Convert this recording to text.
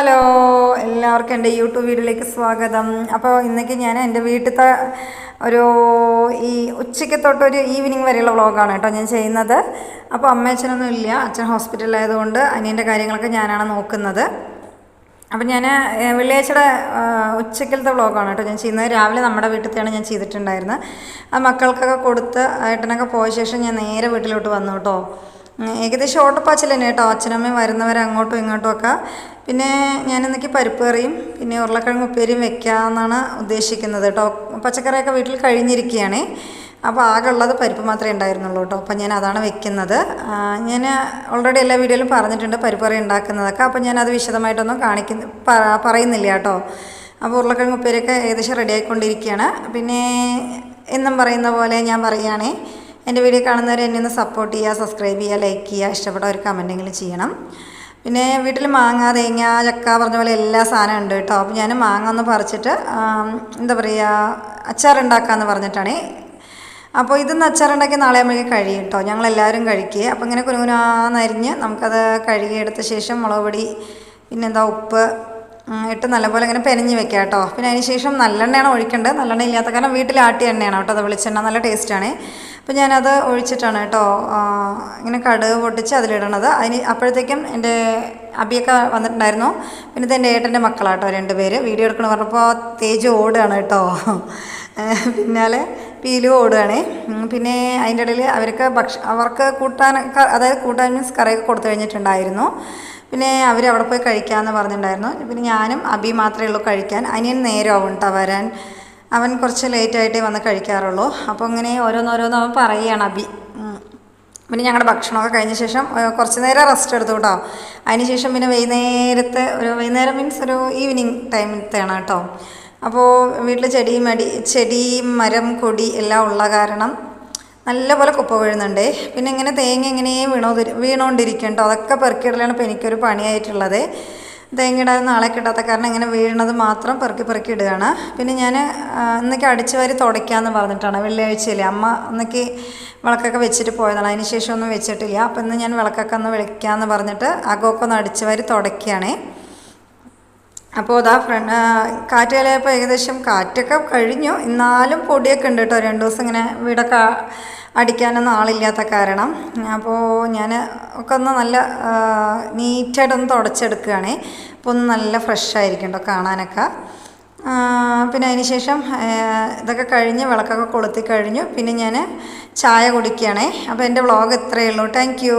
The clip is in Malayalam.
ഹലോ, എല്ലാവർക്കും എൻ്റെ യൂട്യൂബ് വീഡിയോയിലേക്ക് സ്വാഗതം. അപ്പോൾ ഇന്നേക്ക് ഞാൻ എൻ്റെ വീട്ടിലത്തെ ഒരു ഈ ഉച്ചയ്ക്ക് തൊട്ടൊരു ഈവനിങ് വരെയുള്ള വ്ളോഗാണ് കേട്ടോ ഞാൻ ചെയ്യുന്നത്. അപ്പോൾ അമ്മയച്ഛനൊന്നും ഇല്ല, അച്ഛൻ ഹോസ്പിറ്റലിലായതുകൊണ്ട് അനിയൻ്റെ കാര്യങ്ങളൊക്കെ ഞാനാണ് നോക്കുന്നത്. അപ്പം ഞാൻ വെള്ളിയാഴ്ചയുടെ ഉച്ചക്കലത്തെ വ്ളോഗാണ് കേട്ടോ ഞാൻ ചെയ്യുന്നത്. രാവിലെ നമ്മുടെ വീട്ടിലത്തെയാണ് ഞാൻ ചെയ്തിട്ടുണ്ടായിരുന്നത്. അത് മക്കൾക്കൊക്കെ കൊടുത്ത് ഏട്ടനൊക്കെ പോയ ശേഷം ഞാൻ നേരെ വീട്ടിലോട്ട് വന്നു കേട്ടോ. ഏകദേശം ഓട്ടപ്പാച്ചിൽ തന്നെ കേട്ടോ, അച്ഛനമ്മയും വരുന്നവരെ അങ്ങോട്ടും ഇങ്ങോട്ടും ഒക്കെ. പിന്നെ ഞാനിന്നേക്ക് പരിപ്പ് കറിയും പിന്നെ ഉരുളക്കിഴങ്ങ് ഉപ്പേരിയും വെക്കാമെന്നാണ് ഉദ്ദേശിക്കുന്നത് കേട്ടോ. പച്ചക്കറിയൊക്കെ വീട്ടിൽ കഴിഞ്ഞിരിക്കുകയാണ്. അപ്പോൾ ആകെ ഉള്ളത് പരിപ്പ് മാത്രമേ ഉണ്ടായിരുന്നുള്ളൂ കേട്ടോ. അപ്പോൾ ഞാൻ അതാണ് വെക്കുന്നത്. ഞാൻ ഓൾറെഡി എല്ലാ വീഡിയോയിലും പറഞ്ഞിട്ടുണ്ട് പരിപ്പ് കറി ഉണ്ടാക്കുന്നതൊക്കെ. അപ്പോൾ ഞാനത് വിശദമായിട്ടൊന്നും പറയുന്നില്ല കേട്ടോ. അപ്പോൾ ഉരുളക്കിഴങ്ങ് ഉപ്പേരിയൊക്കെ ഏകദേശം റെഡി ആയിക്കൊണ്ടിരിക്കുകയാണ്. പിന്നെ എന്നും പറയുന്ന പോലെ ഞാൻ പറയുകയാണേ, എൻ്റെ വീഡിയോ കാണുന്നവരെ എന്നെ ഒന്ന് സപ്പോർട്ട് ചെയ്യുക, സബ്സ്ക്രൈബ് ചെയ്യുക, ലൈക്ക് ചെയ്യുക, ഇഷ്ടപ്പെട്ട ഒരു കമൻറ്റെങ്കിലും ചെയ്യണം. പിന്നെ വീട്ടിൽ മാങ്ങ, തേങ്ങ, ചക്ക പറഞ്ഞ പോലെ എല്ലാ സാധനവും ഉണ്ട് കേട്ടോ. അപ്പോൾ ഞാൻ മാങ്ങ ഒന്ന് പറിച്ചിട്ട് എന്താ പറയുക, അച്ചാറുണ്ടാക്കാമെന്ന് പറഞ്ഞിട്ടാണ്. അപ്പോൾ ഇതൊന്ന് അച്ചാറുണ്ടാക്കി നാളെ ആകുമ്പോഴേക്കും കഴിയും കേട്ടോ. ഞങ്ങളെല്ലാവരും കഴിക്കുക. അപ്പോൾ ഇങ്ങനെ കുനുകുനാന്നരിഞ്ഞ് നമുക്കത് കഴുകിയെടുത്ത ശേഷം മുളക് പൊടി പിന്നെന്താ ഉപ്പ് ഇട്ട് നല്ലപോലെ ഇങ്ങനെ പെനഞ്ഞ് വെക്കുക കേട്ടോ. പിന്നെ അതിന് ശേഷം നല്ലെണ്ണയാണ് ഒഴിക്കേണ്ടത്. നല്ലെണ്ണ ഇല്ലാത്ത കാരണം വീട്ടിൽ ആട്ടിയ എണ്ണയാണ് കേട്ടോ, അത് വെളിച്ചെണ്ണ നല്ല ടേസ്റ്റാണ്. അപ്പോൾ ഞാനത് ഒഴിച്ചിട്ടാണ് കേട്ടോ ഇങ്ങനെ കടുക് പൊട്ടിച്ച് അതിലിടണത്. അപ്പോഴത്തേക്കും എൻ്റെ അബിയൊക്കെ വന്നിട്ടുണ്ടായിരുന്നു. പിന്നെ എൻ്റെ ഏട്ടൻ്റെ മക്കളാട്ടോ 2 പേര്. വീഡിയോ എടുക്കണം പറഞ്ഞപ്പോൾ തേജ് ഓടുകയാണ് കേട്ടോ, പിന്നാലെ പീലും ഓടുകയാണ്. പിന്നെ അതിൻ്റെ ഇടയിൽ അവർക്ക് കൂട്ടാൻ മീൻസ് കറിയൊക്കെ കൊടുത്തു കഴിഞ്ഞിട്ടുണ്ടായിരുന്നു. പിന്നെ അവരവിടെ പോയി കഴിക്കാമെന്ന് പറഞ്ഞിട്ടുണ്ടായിരുന്നു. പിന്നെ ഞാനും അബി മാത്രമേ ഉള്ളൂ കഴിക്കാൻ. അനിയൻ നേരമാവും കേട്ടോ വരാൻ. അവൻ കുറച്ച് ലേറ്റായിട്ടേ വന്ന് കഴിക്കാറുള്ളൂ. അപ്പോൾ ഇങ്ങനെ ഓരോന്നോരോന്ന് അവൻ പറയുകയാണ് അബി. പിന്നെ ഞങ്ങളുടെ ഭക്ഷണമൊക്കെ കഴിഞ്ഞ ശേഷം കുറച്ച് നേരം റെസ്റ്റ് എടുത്തു കേട്ടോ. അതിന് ശേഷം പിന്നെ വൈകുന്നേരം മീൻസ് ഒരു ഈവനിങ് ടൈമിലത്തെയാണ് കേട്ടോ. അപ്പോൾ വീട്ടിൽ ചെടി മരം കൊടി എല്ലാം ഉള്ള കാരണം നല്ലപോലെ കുപ്പ വീഴുന്നുണ്ട്. പിന്നെ ഇങ്ങനെ തേങ്ങ ഇങ്ങനെ വീണുകൊണ്ടിരിക്കും കേട്ടോ. അതൊക്കെ പെറുക്കിയിടലാണ് ഇപ്പോൾ എനിക്കൊരു പണിയായിട്ടുള്ളത്. തേങ്ങയുടെ നാളെ കിട്ടാത്ത കാരണം ഇങ്ങനെ വീഴുന്നത് മാത്രം പെറുക്കി ഇടുകയാണ്. പിന്നെ ഞാൻ ഇന്നേക്ക് അടിച്ചു വാരി തുടയ്ക്കാമെന്ന് പറഞ്ഞിട്ടാണ്. വെള്ളിയാഴ്ചയില്ലേ, അമ്മ ഇന്നേക്ക് വിളക്കൊക്കെ വെച്ചിട്ട് പോയതാണ്. അതിന് ശേഷം ഒന്നും വെച്ചിട്ടില്ല. അപ്പോൾ ഇന്ന് ഞാൻ വിളക്കൊക്കെ ഒന്ന് വിളിക്കാമെന്ന് പറഞ്ഞിട്ട് അകമൊക്കെ ഒന്ന് അടിച്ചു വാരി തുടയ്ക്കുകയാണ്. അപ്പോൾ അതാ കാറ്റ് കാലമായപ്പോൾ ഏകദേശം കാറ്റൊക്കെ കഴിഞ്ഞു. എന്നാലും പൊടിയൊക്കെ ഉണ്ട് കേട്ടോ. 2 ദിവസം ഇങ്ങനെ വീടൊക്കെ അടിക്കാനൊന്നും ആളില്ലാത്ത കാരണം. അപ്പോൾ ഞാൻ ഒക്കെ ഒന്ന് നല്ല നീറ്റായിട്ടൊന്ന് തുടച്ചെടുക്കുകയാണ്. അപ്പോൾ ഒന്ന് നല്ല ഫ്രഷായിരിക്കും കേട്ടോ കാണാനൊക്കെ. പിന്നെ അതിന് ശേഷം ഇതൊക്കെ കഴിഞ്ഞ് വിളക്കൊക്കെ കൊളുത്തി കഴിഞ്ഞു. പിന്നെ ഞാൻ ചായ കുടിക്കുകയാണേ. അപ്പോൾ എൻ്റെ വ്ളോഗ് ഇത്രയേ ഉള്ളൂ. Thank you.